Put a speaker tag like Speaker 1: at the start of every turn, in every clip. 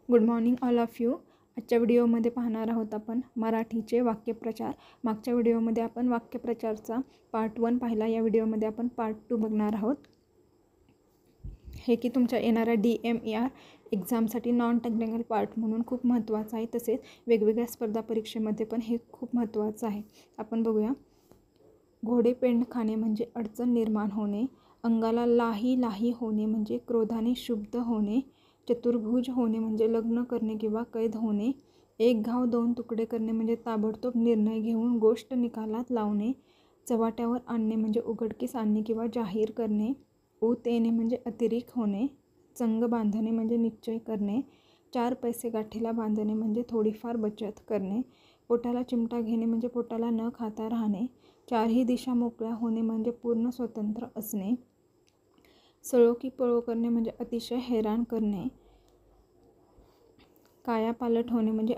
Speaker 1: Good morning all of you. आजच्या व्हिडिओमध्ये पाहणार आहोत आपण मराठीचे वाक्यप्रचार. मागच्या व्हिडिओमध्ये आपण वाक्यप्रचारचा पार्ट 1 पाहिला. या व्हिडिओमध्ये आपण पार्ट 2 बघणार आहोत. हे की तुमच्या येणाऱ्या DMER एक्झामसाठी नॉन टेक्निकल पार्ट म्हणून खूप महत्त्वाचं आहे. तसेच वेगवेगळ्या स्पर्धा परीक्षेमध्ये पण हे खूप महत्त्वाचं आहे. आपण बघूया. घोडे पेंड खाणे म्हणजे अडचण निर्माण होणे. अंगाला लाही लाही होणे म्हणजे क्रोधाने शुद्ध होणे. चतुर्भुज होणे म्हणजे लग्न करणे किंवा कैद होणे. एक घाव दोन तुकडे करणे म्हणजे ताबडतोब निर्णय घेऊन गोष्ट निकालात लावणे. चव्हाट्यावर आणणे म्हणजे उघडकीस आणणे किंवा जाहीर करणे. ऊत येणे म्हणजे अतिरेक होणे. चंग बांधणे म्हणजे निश्चय करणे. चार पैसे गाठीला बांधणे म्हणजे थोडीफार बचत करणे. पोटाला चिमटा घेणे म्हणजे पोटाला न खाता राहणे. चारही दिशा मोकळ्या होणे म्हणजे पूर्ण स्वतंत्र असणे. सळो की पळो करणे म्हणजे अतिशय हैराण करणे. कायापालट होणे म्हणजे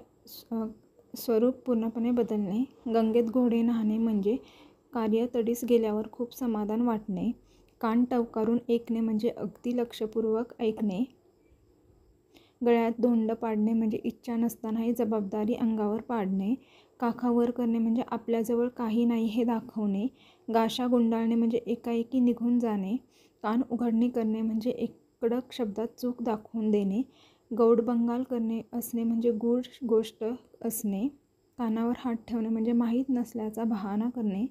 Speaker 1: स्वरूप पूर्णपणे बदलणे. गंगेत घोडे न्हाणे म्हणजे कार्य तडीस गेल्यावर खूप समाधान वाटणे. कान टवकारून ऐकणे म्हणजे अगदी लक्षपूर्वक ऐकणे. गळ्यात धोंड पाडणे म्हणजे इच्छा नसतानाही जबाबदारी अंगावर पाडणे. काखावर करणे म्हणजे आपल्याजवळ काही नाही हे दाखवणे. गाशा गुंडाळणे म्हणजे एकाएकी निघून जाणे. कान उघडणी करणे म्हणजे एक कडक शब्दात चूक दाखवून देणे. गौडबंगाल करणे असणे म्हणजे गूढ गोष्ट असणे. कानावर हात ठेवणे म्हणजे माहीत नसल्याचा बहाणा करणे.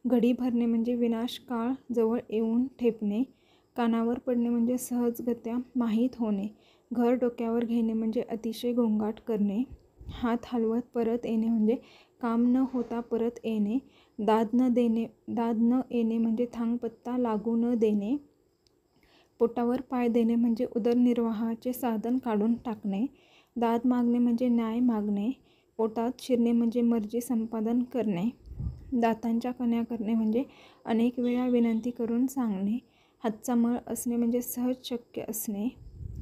Speaker 1: घडी भरणे म्हणजे विनाशकाळ जवळ येऊन ठेपणे. कानावर पडणे म्हणजे सहजगत्या माहीत होणे. घर डोक्यावर घेणे म्हणजे अतिशय गोंगाट करणे. हात हलवत परत येणे म्हणजे काम न होता परत येणे. दाद न येणे म्हणजे थांगपत्ता लागू न देणे. पोटावर पाय देणे म्हणजे उदरनिर्वाहाचे साधन काढून टाकणे. दाद मागणे म्हणजे न्याय मागणे. पोटात शिरणे म्हणजे मर्जी संपादन करणे. दातांच्या कण्या करणे म्हणजे अनेक वेळा विनंती करून सांगणे. हातचा मळ असणे म्हणजे सहज शक्य असणे.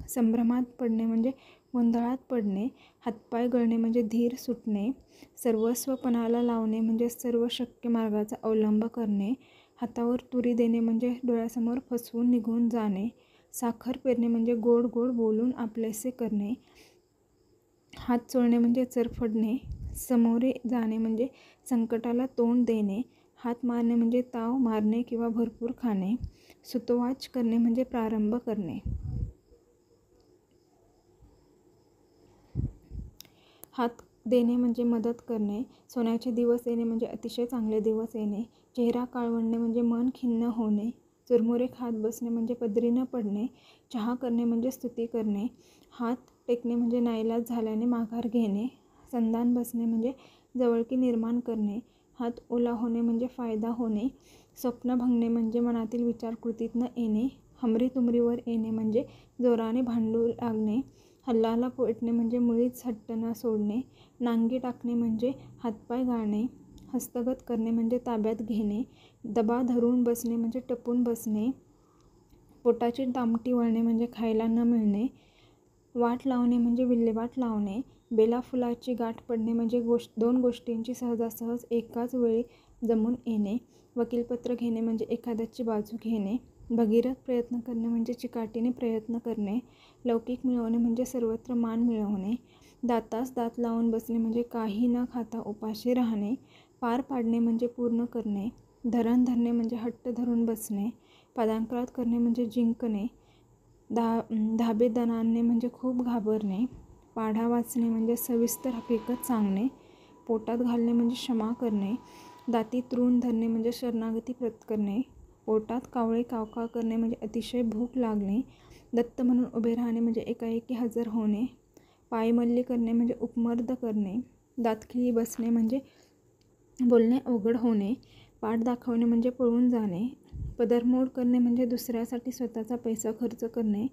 Speaker 1: संभ्रमात पडणे म्हणजे गोंधळात पडणे. हातपाय गळणे म्हणजे धीर सुटणे. सर्वस्व पणाला लावणे म्हणजे सर्व शक्य मार्गाचा अवलंब करणे. हातावर तुरी देणे म्हणजे डोळ्यासमोर फसवून निघून जाणे. साखर पेरणे म्हणजे गोड गोड बोलून आपलेसे करणे. हात चोळणे म्हणजे चरफडणे. समोरे जाणे म्हणजे संकटाला तोंड देणे. हात मारणे म्हणजे ताव मारणे किंवा भरपूर खाणे. सुतोवाच करणे म्हणजे प्रारंभ करणे. हात देणे म्हणजे मदत करणे. सोन्याचे दिवस येणे म्हणजे अतिशय चांगले दिवस येणे. चेहरा काळवंडणे म्हणजे मन खिन्न होणे. चुरमुरे खात बसणे म्हणजे पदरी न पडणे. चहा करणे म्हणजे स्तुती करणे. हात टेकणे म्हणजे नाईलाज झाल्याने माघार घेणे. संधान बसणे म्हणजे जवळकी निर्माण करणे. हात ओला होणे म्हणजे फायदा होणे. स्वप्न भंगणे म्हणजे मनातील विचार कृतीत न येणे. हमरीतुमरीवर येणे म्हणजे जोराने भांडू लागणे. हल्लाला पेटणे म्हणजे मुळीच हट्ट न सोडणे. नांगी टाकणे म्हणजे हातपाय गाळणे. हस्तगत करणे म्हणजे ताब्यात घेणे. दबा धरून बसणे म्हणजे टपून बसणे. पोटाची दामटी वळणे म्हणजे खायला न मिळणे. वाट लावणे म्हणजे विल्हेवाट लावणे. बेला फुलाची गाठ पडणे म्हणजे दोन गोष्टींची सहजासहज एकाच वेळी जमून येणे. वकीलपत्र घेणे म्हणजे एखाद्याची बाजू घेणे. भगीरथ प्रयत्न करणे म्हणजे चिकाटीने प्रयत्न करणे. लौकिक मिळवणे म्हणजे सर्वत्र मान मिळवणे. दातास दात लावून बसणे म्हणजे काही न खाता उपाशी राहणे. पार पाडणे म्हणजे पूर्ण करणे. धरण धरणे म्हणजे हट्ट धरून बसणे. पादांकरात करणे म्हणजे जिंकणे. धाबे दणाणणे म्हणजे खूप घाबरणे. पाढा वाचणे म्हणजे सविस्तर हकीकत सांगणे. पोटात घालणे म्हणजे क्षमा करणे. दाती तृण धरणे म्हणजे शरणागती पत्करणे. पोटात कावळे कावकाव करणे म्हणजे अतिशय भूक लागणे. दत्त म्हणून उभे राहणे म्हणजे एकाएकी हजर होणे. पायमल्ली करणे म्हणजे उपमर्द करणे. दातखिळी बसणे म्हणजे बोलणे अवघड होणे. पाठ दाखवणे म्हणजे पळून जाणे. पदरमोड करणे म्हणजे दुसऱ्यासाठी स्वतःचा पैसा खर्च करणे.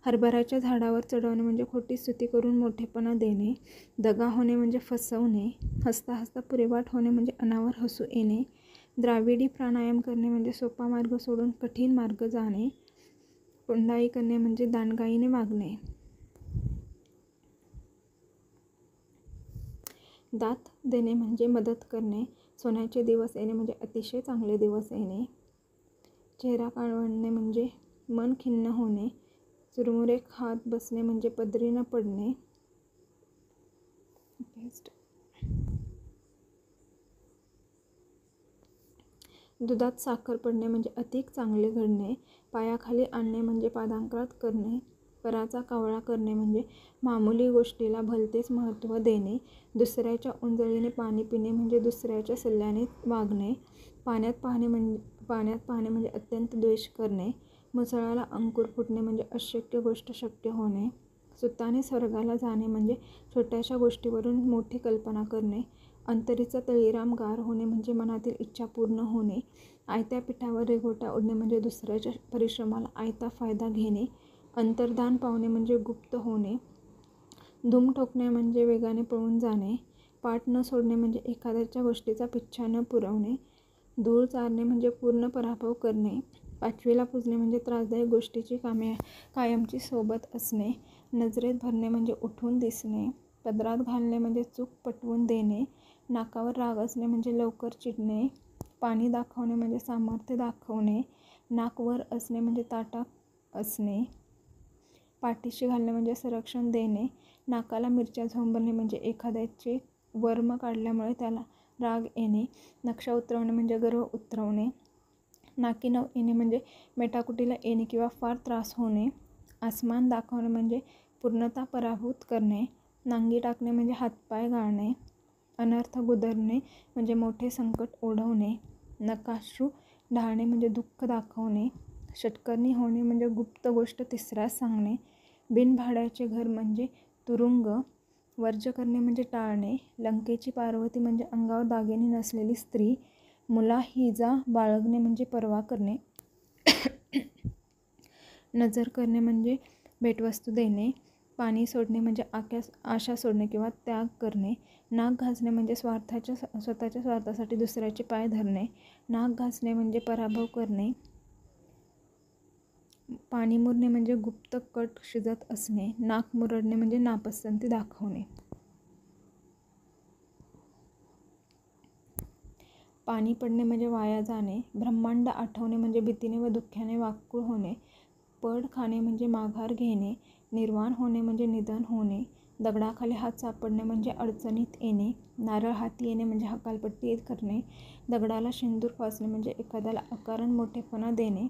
Speaker 1: हरभऱ्याच्या झाडावर चढवणे म्हणजे खोटी स्तुती करून मोठेपणा देणे. दगा होणे म्हणजे फसवणे. हसता हसता पुरेवाट होणे म्हणजे अनावर हसू येणे. द्राविडी प्राणायाम करणे म्हणजे सोपा मार्ग सोडून कठीण मार्ग जाणे. कोंडाई करणे म्हणजे दांडगाईने वागणे. दात देणे म्हणजे मदत करणे. सोन्याचे दिवस येणे म्हणजे अतिशय चांगले दिवस येणे. चेहरा काळवंडणे म्हणजे मन खिन्न होणे. चुरमुरे खात बसणे म्हणजे पदरी न पडणे. पेस्ट. दुधात साखर पडणे म्हणजे अधिक चांगले घडणे. पायाखाली आणणे म्हणजे पादांकरात करणे. पराचा कावळा करणे म्हणजे मामूली गोष्टीला भलतेच महत्त्व देणे. दुसऱ्याच्या ओंजळीने पाणी पिणे म्हणजे दुसऱ्याच्या सल्ल्याने वागणे. पाण्यात पाहणे म्हणजे अत्यंत द्वेष करणे. मुसळाला अंकुर फुटणे म्हणजे अशक्य गोष्ट शक्य होणे. सुताने स्वर्गाला जाणे म्हणजे छोट्याशा गोष्टीवरून मोठी कल्पना करणे. अंतरीचा तळीराम गार होणे म्हणजे मनातील इच्छा पूर्ण होणे. आयत्या पिठावर रेघोट्या ओढणे म्हणजे दुसऱ्याच्या परिश्रमाला आयता फायदा घेणे. अंतर्धान पावणे म्हणजे गुप्त होणे. धूम ठोकणे म्हणजे वेगाने पळून जाणे. पाठ न सोडणे म्हणजे एखाद्याच्या गोष्टीचा पिच्छा न पुरवणे. धूळ चारणे म्हणजे पूर्ण पराभव करणे. पाचवीला पुजणे म्हणजे त्रासदायक गोष्टीची कायमची सोबत असणे. नजरेत भरणे म्हणजे उठून दिसणे. पदरात घालणे म्हणजे चूक पटवून देणे. नाकावर राग असणे म्हणजे लवकर चिडणे. पाणी दाखवणे म्हणजे सामर्थ्य दाखवणे. नाक वर असणे म्हणजे ताटात असणे. पाठीशी घालणे म्हणजे संरक्षण देणे. नाकाला मिरच्या झोंबणे म्हणजे एखाद्याचे वर्म काढल्यामुळे त्याला राग येणे. नक्षा उतरवणे म्हणजे गर्व उतरवणे. नाकी नऊ येणे म्हणजे मेटाकुटीला येणे किंवा फार त्रास होणे. आसमान दाखवणे म्हणजे पूर्णतः पराभूत करणे. नांगी टाकणे म्हणजे हातपाय गाळणे. अनर्थ गुदरणे म्हणजे मोठे संकट ओढवणे. नकाश्रू ढाळणे म्हणजे दुःख दाखवणे. षटकर्णी होणे म्हणजे गुप्त गोष्ट तिसऱ्यास सांगणे. बिनभाड्याचे घर म्हणजे तुरुंग. वर्ज्य करणे म्हणजे टाळणे. लंकेची पार्वती म्हणजे अंगावर दागिने नसलेली स्त्री. मुलाहिजा बाळगणे म्हणजे पर्वा करणे. नजर करणे म्हणजे भेटवस्तू देणे. पाणी सोडणे म्हणजे आशा सोडणे किंवा त्याग करणे. नाक घासणे म्हणजे स्वतःच्या स्वार्थासाठी दुसऱ्याचे पाय धरणे. नाक घासणे म्हणजे पराभव करणे. पाणी मुरणे म्हणजे गुप्त कट शिजत असणे. नाक मुरडणे म्हणजे नापसंती दाखवणे. पाणी पडणे म्हणजे वाया जाणे. ब्रह्मांड आठवणे म्हणजे भीतीने व दुःखाने व्याकुळ होणे. पड खाणे म्हणजे माघार घेणे. निर्वाण होणे म्हणजे निधन होणे. दगडाखाली हात सापडणे म्हणजे अडचणीत येणे. नारळ हाती येणे म्हणजे हकालपट्टी करणे. दगडाला शेंदूर फासणे म्हणजे एखाद्याला अकारण मोठेपणा देणे.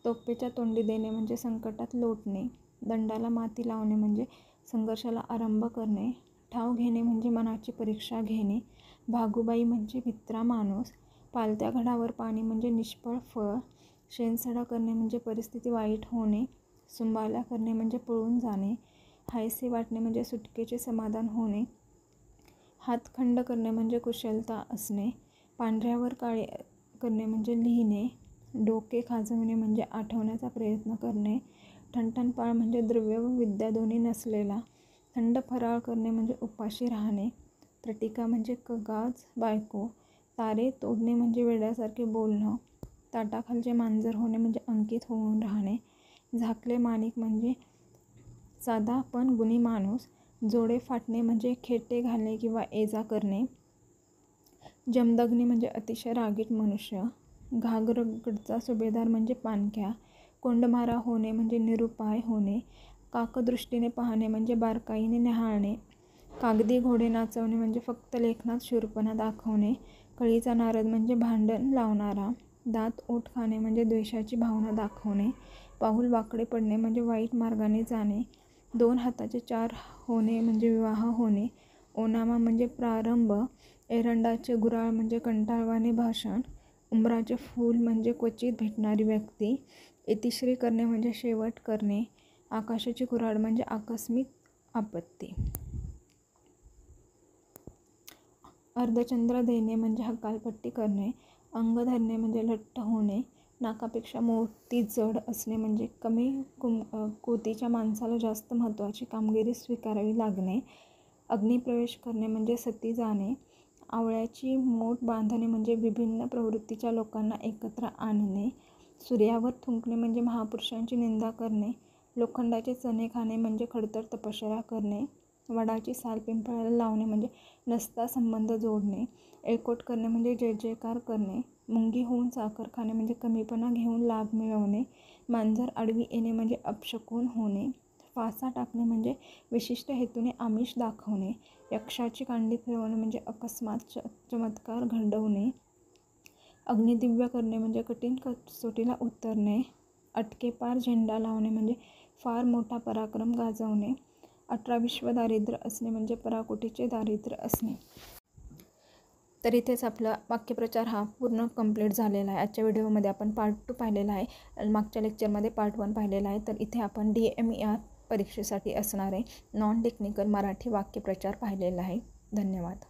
Speaker 1: तोफेच्या तोंडी देणे म्हणजे संकटात लोटणे. दंडाला माती लावणे म्हणजे संघर्षाला आरंभ करणे. ठाव घेणे म्हणजे मनाची परीक्षा घेणे. भागूबाई म्हणजे भित्रा माणूस. पालत्या घडावर पाणी म्हणजे निष्फळ फळ. शेणसडा करणे म्हणजे परिस्थिती वाईट होणे. सुंबाळल्या करणे म्हणजे पळून जाणे. हायसे वाटणे म्हणजे सुटकेचे समाधान होणे. हातखंड करणे म्हणजे कुशलता असणे. पांढऱ्यावर काळे करणे म्हणजे लिहिणे. डोके खाजविणे म्हणजे आठवण्याचा प्रयत्न करणे. ठणठणपाळ म्हणजे द्रव्य व विद्या दोन्ही नसलेला. थंड फराळ करणे म्हणजे उपाशी राहणे. त्रटिका म्हणजे कगाज बायको. तारे तोडणे म्हणजे वेड्यासारखे बोलणं. ताटाखालचे मांजर होणे म्हणजे अंकित होऊन राहणे. झाकले माणिक म्हणजे साधा पण गुणी माणूस. जोडे फाटणे म्हणजे खेटे घालणे किंवा एजा करणे. जमदग्नी म्हणजे अतिशय रागीट मनुष्य. घागरगडचा सुभेदार म्हणजे पाणक्या. कोंडमारा होणे म्हणजे निरुपाय होणे. काकदृष्टीने पाहणे म्हणजे बारकाईने न्याहाळणे. कागदी घोडे नाचवणे म्हणजे फक्त लेखनात शूरपणा दाखवणे. कळीचा नारद म्हणजे भांडण लावणारा. दात ओठ खाणे म्हणजे द्वेषाची भावना दाखवणे. पाऊल वाकडे पडणे म्हणजे वाईट मार्गाने जाणे. दोन हाताचे चार होणे म्हणजे विवाह होणे. ओनामा म्हणजे प्रारंभ. एरंडाचे गुऱ्हाळ म्हणजे कंटाळवाणे भाषण. उंबराचे फूल म्हणजे क्वचित भेटणारी व्यक्ती. इतिश्री करणे म्हणजे शेवट करणे. आकाशाची कुऱ्हाड म्हणजे आकस्मिक आपत्ती. अर्धचंद्र देणे म्हणजे हकालपट्टी करणे. अंग धरणे म्हणजे लठ्ठ होणे. नाकापेक्षा मोती जड असणे म्हणजे कमी कोतीच्या माणसाला जास्त महत्त्वाची कामगिरी स्वीकारावी लागणे. अग्निप्रवेश करणे म्हणजे सती जाणे. आवळ्याची मोठ बांधणे म्हणजे विभिन्न प्रवृत्तीच्या लोकांना एकत्र आणणे. सूर्यावर थुंकणे म्हणजे महापुरुषांची निंदा करणे. लोखंडाचे चणे खाणे म्हणजे खडतर तपश्चर्या करणे. वडाची साल पिंपळाला लावणे म्हणजे नसता संबंध जोडणे. एळकोट करणे म्हणजे जय जयकार करणे. मुंगी होऊन साखर खाणे म्हणजे कमीपणा घेऊन लाभ मिळवणे. मांजर आडवी येणे म्हणजे अपशकुन होणे. फासा टाकणे म्हणजे विशिष्ट हेतूने आमिष दाखवणे. यक्षाची कांडी फिरवणे म्हणजे अकस्मात चमत्कार घडवणे. अग्निदिव्य करणे म्हणजे कठीण कसोटीला उतरणे. अटकेपार झेंडा लावणे म्हणजे फार मोठा पराक्रम गाजवणे. 18 विश्व दारिद्र्य असणे म्हणजे पराकोटीचे दारिद्र्य असणे. तर इथेच आपला वाक्यप्रचार हा पूर्ण कंप्लीट झालेला आहे. आजच्या व्हिडिओमध्ये आपण पार्ट 2 पाहिलेला आहे. मागच्या लेक्चरमध्ये पार्ट 1 पाहिलेला आहे. तर इथे आपण DMER परीक्षेसाठी असणारे नॉन टेक्निकल मराठी वाक्यप्रचार पाहिलेला आहे. धन्यवाद.